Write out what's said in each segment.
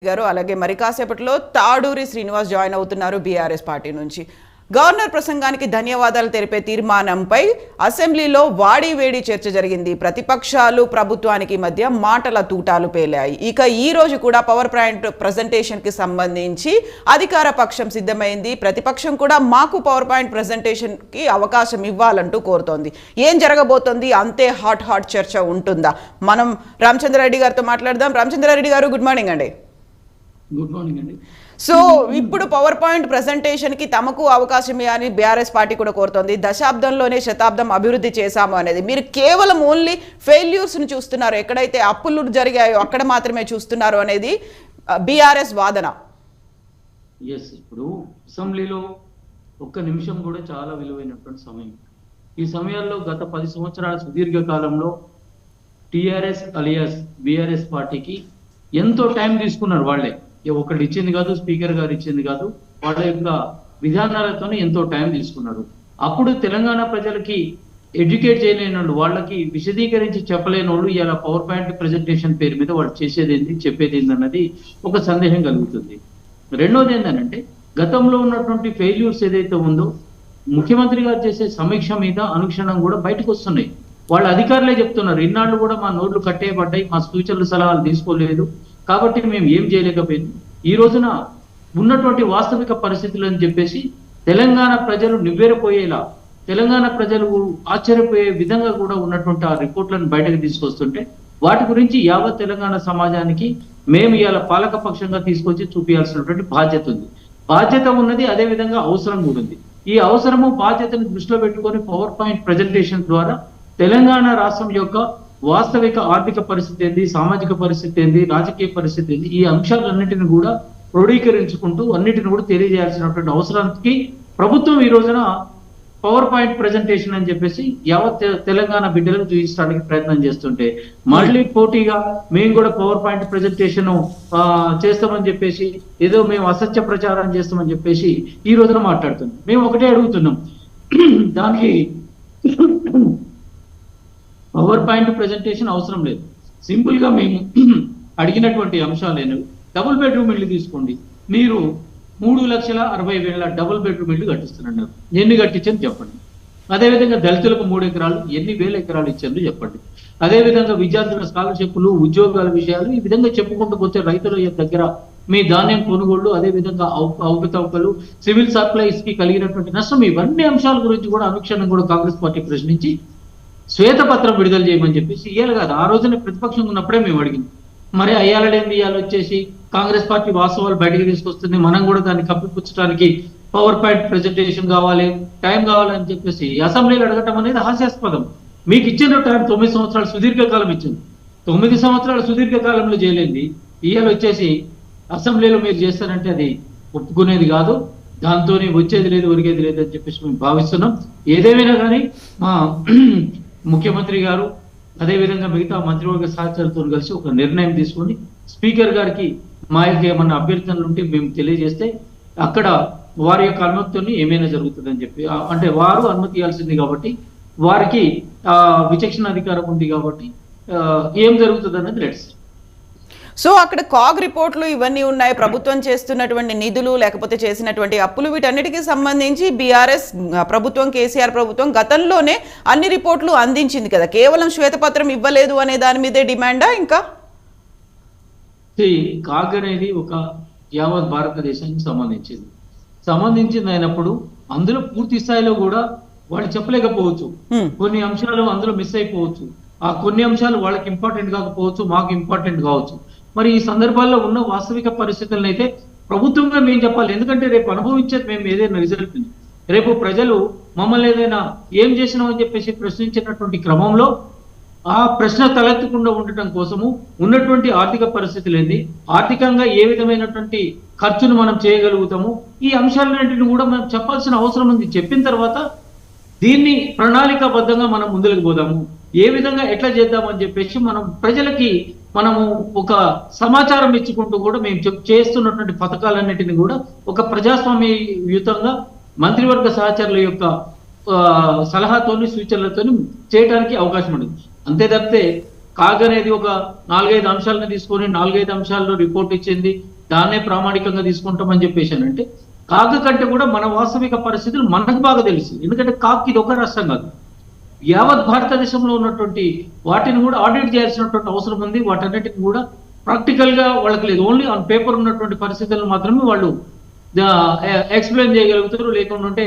గారు అలాగే మరి కాసేపట్లో తాడూరి శ్రీనివాస్ జాయిన్ అవుతున్నారు బీఆర్ఎస్ పార్టీ నుంచి. గవర్నర్ ప్రసంగానికి ధన్యవాదాలు తెలిపే తీర్మానంపై అసెంబ్లీలో వాడివేడి చర్చ జరిగింది. ప్రతిపక్షాలు ప్రభుత్వానికి మధ్య మాటల తూటాలు పేలాయి. ఇక ఈ రోజు కూడా పవర్ పాయింట్ ప్రెజెంటేషన్ కి సంబంధించి అధికార పక్షం సిద్ధమైంది. ప్రతిపక్షం కూడా మాకు పవర్ పాయింట్ ప్రెజెంటేషన్ కి అవకాశం ఇవ్వాలంటూ కోరుతోంది. ఏం జరగబోతోంది? అంతే హాట్ చర్చ ఉంటుందా? మనం రామచంద్రారెడ్డి గారితో మాట్లాడదాం. రామచంద్రారెడ్డి గారు, గుడ్ మార్నింగ్ అండి. గుడ్ మార్నింగ్ అండి. సో ఇప్పుడు పవర్ పాయింట్ ప్రెజెంటేషన్ కి తమకు అవకాశం ఇవ్వాలని బీఆర్ఎస్ పార్టీ కూడా కోరుతోంది. దశాబ్దంలోనే శతాబ్దం అభివృద్ధి చేశాము అనేది మీరు కేవలం ఓన్లీ ఫెయిల్యూర్స్ ని చూస్తున్నారు, ఎక్కడైతే అప్పులు జరిగాయో అక్కడ మాత్రమే చూస్తున్నారు అనేది బీఆర్ఎస్ వాదన. ఇప్పుడు అసెంబ్లీలో ఒక్క నిమిషం కూడా చాలా విలువైనటువంటి సమయం. ఈ సమయాల్లో గత 10 సంవత్సరాల సుదీర్ఘ కాలంలో టిఆర్ఎస్ అలియాస్ బీఆర్ఎస్ పార్టీకి ఎంతో టైం తీసుకున్నారు. వాళ్ళే ఒకళ్ళు ఇచ్చింది కాదు, స్పీకర్ గారు ఇచ్చింది కాదు, వాళ్ళ యొక్క విధానాలతోనే ఎంతో టైం తీసుకున్నారు. అప్పుడు తెలంగాణ ప్రజలకి ఎడ్యుకేట్ చేయలేని వాళ్ళు, వాళ్ళకి విశదీకరించి చెప్పలేని వాళ్ళు ఇలా పవర్ పాయింట్ ప్రెజెంటేషన్ పేరు మీద వాళ్ళు చేసేది ఏంటి, చెప్పేది ఏంటి అన్నది ఒక సందేహం కలుగుతుంది. రెండోది ఏంటంటే గతంలో ఉన్నటువంటి ఫెయిల్యూర్స్ ఏదైతే ఉందో ముఖ్యమంత్రి గారు చేసే సమీక్ష మీద అనుక్షణం కూడా బయటకు వస్తున్నాయి. వాళ్ళ అధికారులే చెప్తున్నారు, ఇన్నాళ్ళు కూడా మా నోట్లు కట్టేయబడ్డాయి, మా సూచనలు సలహాలు తీసుకోలేదు, కాబట్టి మేము ఏం చేయలేకపోయింది. ఈ రోజున ఉన్నటువంటి వాస్తవిక పరిస్థితులు అని చెప్పేసి తెలంగాణ ప్రజలు నివ్వెరపోయేలా, తెలంగాణ ప్రజలు ఆశ్చర్యపోయే విధంగా కూడా ఉన్నటువంటి ఆ రిపోర్ట్లను బయటకు తీసుకొస్తుంటే వాటి గురించి యావత్ తెలంగాణ సమాజానికి మేము ఇవాళ పాలక పక్షంగా తీసుకొచ్చి చూపించాల్సినటువంటి బాధ్యత ఉంది. బాధ్యత ఉన్నది, అదే విధంగా అవసరం కూడా ఉంది. ఈ అవసరము బాధ్యతను దృష్టిలో పెట్టుకొని పవర్ పాయింట్ ప్రెజెంటేషన్ ద్వారా తెలంగాణ రాష్ట్రం యొక్క వాస్తవిక ఆర్థిక పరిస్థితి ఏంది, సామాజిక పరిస్థితి ఏంది, రాజకీయ పరిస్థితి ఏంది, ఈ అంశాలన్నింటిని కూడా క్రోడీకరించుకుంటూ అన్నిటిని కూడా తెలియజేయాల్సినటువంటి అవసరానికి ప్రభుత్వం ఈ రోజున పవర్ పాయింట్ ప్రెజెంటేషన్ అని చెప్పేసి యావత్ తెలంగాణ బిడ్డలకు చూపించడానికి ప్రయత్నం చేస్తుంటే మళ్ళీ పోటీగా మేము కూడా పవర్ పాయింట్ ప్రెజెంటేషన్ చేస్తామని చెప్పేసి ఏదో మేము అసత్య ప్రచారం చేస్తామని చెప్పేసి ఈ రోజున మాట్లాడుతున్నాం. మేము ఒకటే అడుగుతున్నాం, దానికి పవర్ పాయింట్ ప్రెజెంటేషన్ అవసరం లేదు. సింపుల్ గా మేము అడిగినటువంటి అంశాలేను, డబుల్ బెడ్రూమ్ ఇల్లు తీసుకోండి, మీరు 3,60,000 డబుల్ బెడ్రూమ్ ఇల్లు కట్టిస్తున్నారు, ఎన్ని కట్టించని చెప్పండి. అదేవిధంగా దళితులకు 3 ఎకరాలు, ఎన్ని వేల ఎకరాలు ఇచ్చారు చెప్పండి. అదేవిధంగా విద్యార్థుల స్కాలర్షిప్లు, ఉద్యోగాల విషయాలు, ఈ విధంగా చెప్పుకుంటూ పోతే రైతుల దగ్గర మీ ధాన్యం కొనుగోళ్లు, అదేవిధంగా అవకతవకలు, సివిల్ సప్లైస్ కి కలిగినటువంటి నష్టం, ఇవన్నీ అంశాల గురించి కూడా అనుక్షణం కూడా కాంగ్రెస్ పార్టీ ప్రశ్నించి శ్వేతపత్రం విడుదల చేయమని చెప్పేసి ఇయ్యాలి కాదు, ఆ రోజున ప్రతిపక్షం ఉన్నప్పుడే మేము అడిగింది. మరి అయ్యాలలేంది, ఇవాళ వచ్చేసి కాంగ్రెస్ పార్టీ వాస్తవాలు బయటకు తీసుకొస్తుంది, మనం కూడా దాన్ని కప్పిపుచ్చడానికి పవర్ పాయింట్ ప్రెజెంటేషన్ కావాలి, టైం కావాలని చెప్పేసి అసెంబ్లీలో అడగటం అనేది హాస్యాస్పదం. మీకు ఇచ్చిన టైం 9 సంవత్సరాలు సుదీర్ఘకాలం ఇచ్చింది, 9 సంవత్సరాలు సుదీర్ఘకాలంలో చేయలేంది ఇవాళ వచ్చేసి అసెంబ్లీలో మీరు చేస్తారంటే అది ఒప్పుకునేది కాదు, దాంతోనే వచ్చేది లేదు, ఒరిగేది లేదు అని చెప్పేసి మేము భావిస్తున్నాం. ఏదేమైనా కానీ మా ముఖ్యమంత్రి గారు అదేవిధంగా మిగతా మంత్రివర్గ సహచరులతో కలిసి ఒక నిర్ణయం తీసుకొని స్పీకర్ గారికి మా యొక్క ఏమన్నా అభ్యర్థనలు ఉంటే మేము తెలియజేస్తే అక్కడ వారి యొక్క అనుమతితో ఏమైనా జరుగుతుందని చెప్పి, అంటే వారు అనుమతి ఇవ్వాల్సింది కాబట్టి వారికి విచక్షణ అధికారం ఉంది కాబట్టి ఏం జరుగుతుంది అన్నది లెట్స్. సో అక్కడ కాగ్ రిపోర్ట్లు ఇవన్నీ ఉన్నాయి, ప్రభుత్వం చేస్తున్నటువంటి నిధులు లేకపోతే చేసినటువంటి అప్పులు, వీటన్నిటికీ సంబంధించి బీఆర్ఎస్ ప్రభుత్వం, కేసీఆర్ ప్రభుత్వం గతంలోనే అన్ని రిపోర్ట్లు అందించింది కదా, కేవలం శ్వేతపత్రం ఇవ్వలేదు అనే దాని మీదే డిమాండా? ఇంకా కాగ్ అనేది ఒక యావత్ భారతదేశానికి సంబంధించింది అయినప్పుడు అందులో పూర్తి స్థాయిలో కూడా వాళ్ళు చెప్పలేకపోవచ్చు, కొన్ని అంశాలు అందులో మిస్ అయిపోవచ్చు, ఆ కొన్ని అంశాలు వాళ్ళకి ఇంపార్టెంట్ కాకపోవచ్చు, మాకు ఇంపార్టెంట్ కావచ్చు. మరి ఈ సందర్భాల్లో ఉన్న వాస్తవిక పరిస్థితులను అయితే ప్రభుత్వంగా మేము చెప్పాలి. ఎందుకంటే రేపు అనుభవించేది మేము ఏదైనా రిజల్ట్, రేపు ప్రజలు మమ్మల్ని ఏదైనా ఏం చేసినామని చెప్పేసి ప్రశ్నించినటువంటి క్రమంలో ఆ ప్రశ్న తలెత్తకుండా ఉండటం కోసము ఉన్నటువంటి ఆర్థిక పరిస్థితులు ఏంది, ఆర్థికంగా ఏ విధమైనటువంటి ఖర్చును మనం చేయగలుగుతాము, ఈ అంశాలన్నింటిని కూడా మనం చెప్పాల్సిన అవసరం ఉంది. చెప్పిన తర్వాత దీన్ని ప్రణాళికాబద్ధంగా మనం ముందుకు పోదాము, ఏ విధంగా ఎట్లా చేద్దామని చెప్పేసి మనం ప్రజలకి మనము ఒక సమాచారం ఇచ్చుకుంటూ కూడా మేము చేస్తున్నటువంటి పథకాలన్నిటిని కూడా ఒక ప్రజాస్వామ్యయుతంగా మంత్రివర్గ సహచరుల యొక్క సలహాతోని సూచనలతోని చేయడానికి అవకాశం ఉండదు. అంతే తప్పితే కాగ్ అనేది ఒక 4-5 అంశాలను తీసుకొని 4-5 అంశాల్లో రిపోర్ట్ ఇచ్చింది, దాన్నే ప్రామాణికంగా తీసుకుంటామని చెప్పేసానంటే కాగ్ కంటే కూడా మన వాస్తవిక పరిస్థితులు మనకు బాగా తెలుసు. ఎందుకంటే కాగ్ ఇది ఒక రాష్ట్రం కాదు, యావత్ భారతదేశంలో ఉన్నటువంటి వాటిని కూడా ఆడిట్ చేయాల్సినటువంటి అవసరం ఉంది. వాటన్నిటిని కూడా ప్రాక్టికల్ గా వాళ్ళకి లేదు, ఓన్లీ ఆన్ పేపర్ ఉన్నటువంటి పరిస్థితులను మాత్రమే వాళ్ళు ఎక్స్ప్లెయిన్ చేయగలుగుతారు, లేకుండా ఉంటే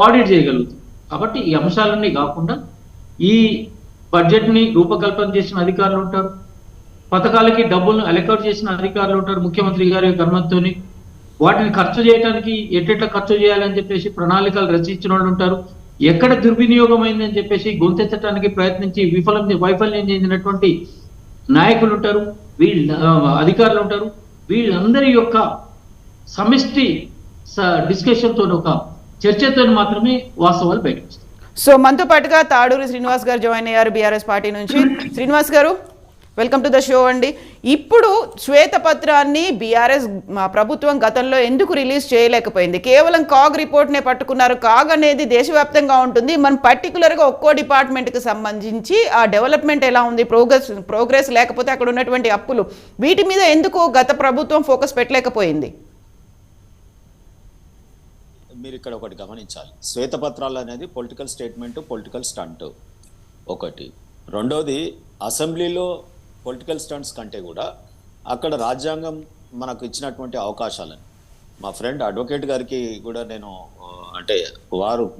ఆడిట్ చేయగలుగుతారు. కాబట్టి ఈ అంశాలన్నీ కాకుండా ఈ బడ్జెట్ ని రూపకల్పన చేసిన అధికారులు ఉంటారు, పథకాలకి డబ్బులను అలొకేట్ చేసిన అధికారులు ఉంటారు ముఖ్యమంత్రి గారి అనుమతితోని, వాటిని ఖర్చు చేయడానికి ఎట్టెట్లా ఖర్చు చేయాలని చెప్పేసి ప్రణాళికలు రచించిన వాళ్ళు ఉంటారు, ఎక్కడ దుర్వినియోగం అయిందని చెప్పేసి గొంతెత్తడానికి ప్రయత్నించి వైఫల్యం చెందినటువంటి నాయకులు ఉంటారు, అధికారులు ఉంటారు. వీళ్ళందరి యొక్క సమిష్టి డిస్కషన్ తో ఒక చర్చతో మాత్రమే వాస్తవాలు బయటకు వస్తాయి. సో మనతో పాటుగా తాడూరి శ్రీనివాస్ గారు జాయిన్ అయ్యారు బీఆర్ఎస్ పార్టీ నుంచి. శ్రీనివాస్ గారు, వెల్కమ్ టు ద షో అండి. ఇప్పుడు శ్వేతపత్రాన్ని బీఆర్ఎస్ ప్రభుత్వం గతంలో ఎందుకు రిలీజ్ చేయలేకపోయింది? కేవలం కాగ్ రిపోర్ట్నే పట్టుకున్నారు. కాగ్ అనేది దేశవ్యాప్తంగా ఉంటుంది, మనం పర్టికులర్గా ఒక్కో డిపార్ట్మెంట్కి సంబంధించి ఆ డెవలప్మెంట్ ఎలా ఉంది, ప్రోగ్రెస్ లేకపోతే అక్కడ ఉన్నటువంటి అప్పులు, వీటి మీద ఎందుకు గత ప్రభుత్వం ఫోకస్ పెట్టలేకపోయింది? మీరు ఇక్కడ ఒకటి గమనించాలి, శ్వేతపత్రాలు అనేది పొలిటికల్ స్టేట్మెంట్, పొలిటికల్ స్టంట్ ఒకటి. రెండోది, అసెంబ్లీలో పొలిటికల్ స్టంట్స్ కంటే కూడా అక్కడ రాజ్యాంగం మనకు ఇచ్చినటువంటి అవకాశాలని, మా ఫ్రెండ్ అడ్వకేట్ గారికి కూడా నేను అంటే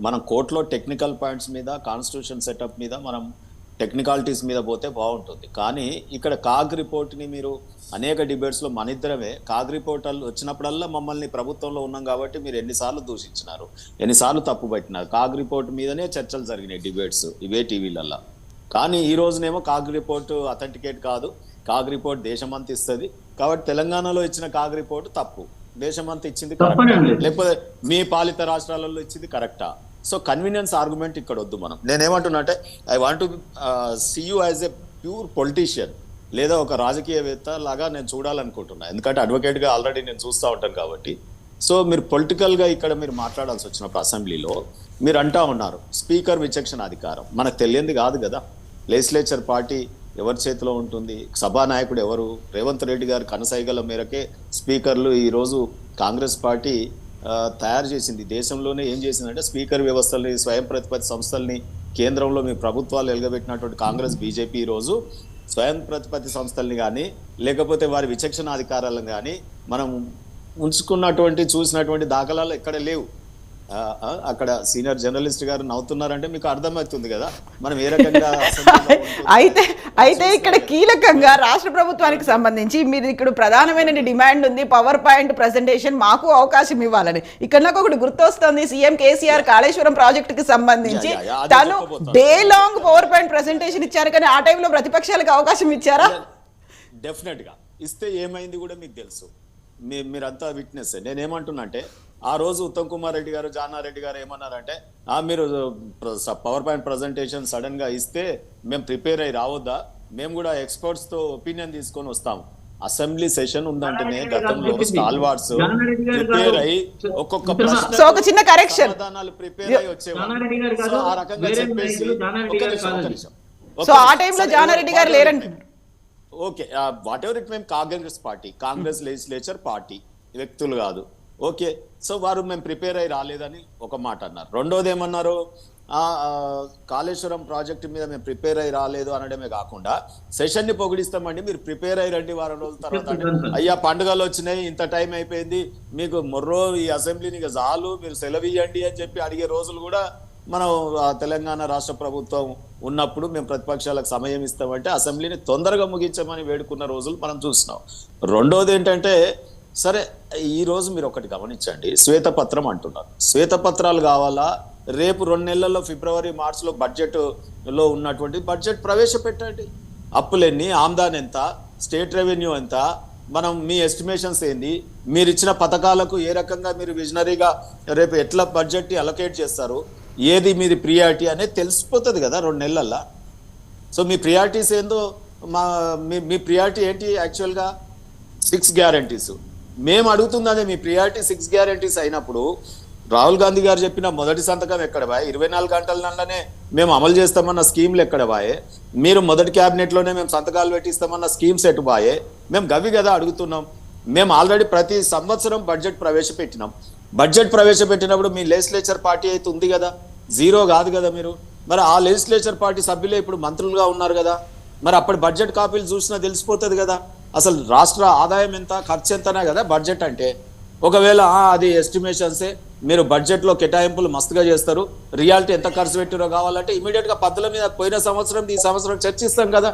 మనం కోర్టులో టెక్నికల్ పాయింట్స్ మీద, కాన్స్టిట్యూషన్ సెటప్ మీద మనం టెక్నికాలిటీస్ మీద పోతే బాగుంటుంది. కానీ ఇక్కడ కాగ్ రిపోర్ట్ని మీరు అనేక డిబేట్స్లో మన ఇద్దరమే కాగ్ రిపోర్ట్ వచ్చినప్పుడల్లా మమ్మల్ని ప్రభుత్వంలో ఉన్నాం కాబట్టి మీరు ఎన్నిసార్లు దూషించినారు, ఎన్నిసార్లు తప్పు పట్టినారు. కాగ్ రిపోర్ట్ మీదనే చర్చలు జరిగినాయి, డిబేట్స్ ఇవే టీవీలల్లో. కానీ ఈ రోజునేమో కాగ్ రిపోర్ట్ అథెంటికేట్ కాదు, కాగ్ రిపోర్ట్ దేశమంతా ఇస్తుంది కాబట్టి తెలంగాణలో ఇచ్చిన కాగ్ రిపోర్ట్ తప్పు, దేశమంతా ఇచ్చింది కరెక్టా, లేకపోతే మీ పాలిత రాష్ట్రాలలో ఇచ్చింది కరెక్టా? సో కన్వీనియన్స్ ఆర్గ్యుమెంట్ ఇక్కడ వద్దు. మనం నేనేమంటున్నా అంటే I want to see you as a pure politician, లేదా ఒక రాజకీయవేత్త లాగా నేను చూడాలనుకుంటున్నా. ఎందుకంటే అడ్వకేట్గా ఆల్రెడీ నేను చూస్తూ ఉంటాను కాబట్టి. సో మీరు పొలిటికల్గా ఇక్కడ మీరు మాట్లాడాల్సి వచ్చినప్పుడు అసెంబ్లీలో మీరు అంటా ఉన్నారు స్పీకర్ విచక్షణ అధికారం, మనకు తెలియంది కాదు కదా. లెజిస్లేచర్ పార్టీ ఎవరి చేతిలో ఉంటుంది, సభానాయకుడు ఎవరు, రేవంత్ రెడ్డి గారి కనసైగల మేరకే స్పీకర్లు ఈరోజు కాంగ్రెస్ పార్టీ తయారు చేసింది. దేశంలోనే ఏం చేసిందంటే స్పీకర్ వ్యవస్థల్ని, స్వయం ప్రతిపత్తి సంస్థల్ని కేంద్రంలో మీ ప్రభుత్వాలు ఎలుగబెట్టినటువంటి కాంగ్రెస్ బీజేపీ ఈరోజు స్వయం ప్రతిపత్తి సంస్థల్ని కానీ లేకపోతే వారి విచక్షణ అధికారాలను కానీ మనం ఉంచుకున్నటువంటి చూసినటువంటి దాఖలాలు ఎక్కడ లేవు. అక్కడ సీనియర్ జర్నలిస్ట్ గారు నవ్వుతున్నారంటే మీకు అర్థమవుతుంది కదా మనం ఏ రకంగా. అయితే ఇక్కడ కీలకంగా రాష్ట్ర ప్రభుత్వానికి సంబంధించి మీరు ఇక్కడ ప్రధానమైన డిమాండ్ ఉంది, పవర్ పాయింట్ ప్రెజెంటేషన్ మాకు అవకాశం ఇవ్వాలని. ఇక్కడ నాకు ఒకటి గుర్తొస్తుంది, సీఎం కేసీఆర్ కాళేశ్వరం ప్రాజెక్టుకి సంబంధించి తను day long power point presentation ఇచ్చారు, కానీ ఆ టైంలో ప్రతిపక్షాలకు అవకాశం ఇచ్చారా? డెఫినెట్ గా ఇస్తే ఏమైంది కూడా మీకు తెలుసు, మీరంతా విట్నెస్. నేనేమంటున్నా అంటే ఆ రోజు ఉత్తమ్ కుమార్ రెడ్డి గారు, జానారెడ్డి గారు ఏమన్నారంటే మీరు పవర్ పాయింట్ ప్రజెంటేషన్ సడన్ గా ఇస్తే మేము ప్రిపేర్ అయ్యి రావద్దా, మేము కూడా ఎక్స్పర్ట్స్ తో ఒపీనియన్ తీసుకొని వస్తాము. అసెంబ్లీ సెషన్ ఉందంటేనే గతంలో స్టాల్వార్డ్స్ ప్రిపేర్ అయ్యి ఒక్కొక్క సమాధానాలు ప్రిపేర్ అయ్యి వచ్చేవాళ్ళు. సో ఆ రకంగా చెప్పేసి ఓకే వాట్ ఎవర్ ఇట్ మేము కాంగ్రెస్ లెజిస్లేచర్ పార్టీ, వ్యక్తులు కాదు. ఓకే, సో వారు మేము ప్రిపేర్ అయ్యి రాలేదని ఒక మాట అన్నారు. రెండోది ఏమన్నారు, కాళేశ్వరం ప్రాజెక్టు మీద మేము ప్రిపేర్ అయ్యి రాలేదు అనడమే కాకుండా సెషన్ ని పొగిడిస్తామండి, మీరు ప్రిపేర్ అయ్యి రండి వారం రోజుల తర్వాత. అయ్యా పండుగలు వచ్చినాయి, ఇంత టైం అయిపోయింది, మీకు మొర్రో ఈ అసెంబ్లీని చాలు, మీరు సెలవు ఇవ్వండి అని చెప్పి అడిగే రోజులు కూడా మనం తెలంగాణ రాష్ట్ర ప్రభుత్వం ఉన్నప్పుడు మేము ప్రతిపక్షాలకు సమయం ఇస్తామంటే అసెంబ్లీని తొందరగా ముగించమని వేడుకున్న రోజులు మనం చూస్తున్నాం. రెండోది ఏంటంటే సరే ఈ రోజు మీరు ఒకటి గమనించండి, శ్వేతపత్రం అంటున్నారు. శ్వేతపత్రాలు కావాలా? రేపు 2 నెలల్లో ఫిబ్రవరి మార్చిలో బడ్జెట్లో ఉన్నటువంటి బడ్జెట్ ప్రవేశపెట్టండి. అప్పులెన్ని, ఆమ్దాన్ ఎంత, స్టేట్ రెవెన్యూ ఎంత, మనం మీ ఎస్టిమేషన్స్ ఏంది, మీరు ఇచ్చిన పథకాలకు ఏ రకంగా మీరు విజనరీగా రేపు ఎట్లా బడ్జెట్ని అలొకేట్ చేస్తారు, ఏది మీది ప్రియారిటీ అనేది తెలిసిపోతుంది కదా 2 నెలల్లో. సో మీ ప్రియారిటీస్ ఏందో, మీ ప్రియారిటీ ఏంటి? యాక్చువల్గా 6 గ్యారంటీస్ మేము అడుగుతుంది అదే. మీ ప్రియారిటీ 6 గ్యారంటీస్ అయినప్పుడు రాహుల్ గాంధీ గారు చెప్పిన మొదటి సంతకం ఎక్కడ బాయ్? 24 గంటలలోనే మేము అమలు చేస్తామన్న స్కీమ్లు ఎక్కడ బాయే? మీరు మొదటి క్యాబినెట్లోనే మేము సంతకాలు పెట్టిస్తామన్న స్కీమ్స్ ఎటు బాయే? మేము గవి కదా అడుగుతున్నాం. మేము ఆల్రెడీ ప్రతి సంవత్సరం బడ్జెట్ ప్రవేశపెట్టినాం. బడ్జెట్ ప్రవేశపెట్టినప్పుడు మీ లెజిస్లేచర్ పార్టీ అయితే ఉంది కదా, జీరో కాదు కదా మీరు. మరి ఆ లెజిస్లేచర్ పార్టీ సభ్యులే ఇప్పుడు మంత్రులుగా ఉన్నారు కదా. మరి అప్పటి బడ్జెట్ కాపీలు చూసినా తెలిసిపోతుంది కదా అసలు రాష్ట్ర ఆదాయం ఎంత, ఖర్చు ఎంతనే కదా బడ్జెట్ అంటే. ఒకవేళ అది ఎస్టిమేషన్సే, మీరు బడ్జెట్లో కేటాయింపులు మస్తుగా చేస్తారు, రియాలిటీ ఎంత ఖర్చు పెట్టారో కావాలంటే ఇమీడియట్గా పద్ధతుల మీద పోయిన సంవత్సరం ఈ సంవత్సరం చర్చిస్తాం కదా,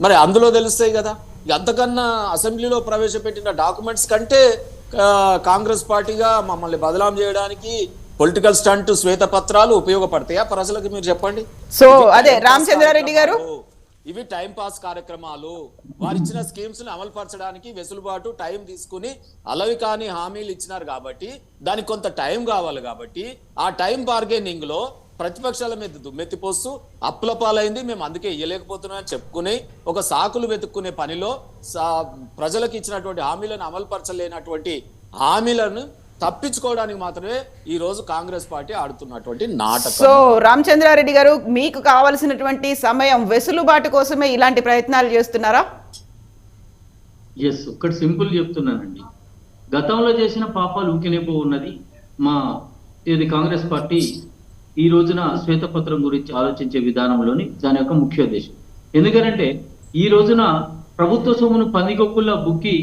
మరి అందులో తెలుస్తాయి కదా. అంతకన్నా అసెంబ్లీలో ప్రవేశపెట్టిన డాక్యుమెంట్స్ కంటే కాంగ్రెస్ పార్టీగా మమ్మల్ని బదలాం చేయడానికి పొలిటికల్ స్టంట్ శ్వేతపత్రాలు ఉపయోగపడతాయా ప్రజలకు? మీరు చెప్పండి. సో అదే రామచంద్రారెడ్డి గారు, ఇవి టైం పాస్ కార్యక్రమాలు. వారు ఇచ్చిన స్కీమ్స్ ని అమలు పరచడానికి వెసులుబాటు, టైం తీసుకుని అలవి కాని హామీలు ఇచ్చినారు కాబట్టి దానికి కొంత టైం కావాలి. కాబట్టి ఆ టైం బార్గెనింగ్ లో ప్రతిపక్షాల మీద దుమ్మెత్తిపోస్తూ అప్పులపాలైంది, మేము అందుకే ఇయ్యలేకపోతున్నామని చెప్పుకుని ఒక సాకులు వెతుక్కునే పనిలో ప్రజలకు ఇచ్చినటువంటి హామీలను అమలు పరచలేనటువంటి హామీలను తప్పించుకోవడానికి మాత్రమే ఈ రోజు కాంగ్రెస్ పార్టీ ఆడుతున్నటువంటి నాటకం. సో రామచంద్రారెడ్డి గారు, మీకు కావాల్సినటువంటి సమయం వెసులుబాటు కోసమే ఇలాంటి ప్రయత్నాలు చేస్తున్నారా? ఎస్, ఒక్కటి సింపుల్ చెప్తున్నానండి. గతంలో చేసిన పాపాలు ఊకినేపో ఉన్నది మా కాంగ్రెస్ పార్టీ ఈ రోజున శ్వేతపత్రం గురించి ఆలోచించే విధానంలోని దాని యొక్క ముఖ్య ఉద్దేశం. ఎందుకంటే ఈ రోజున ప్రభుత్వ సొమ్మును పందికొక్కుల్లా బుక్కి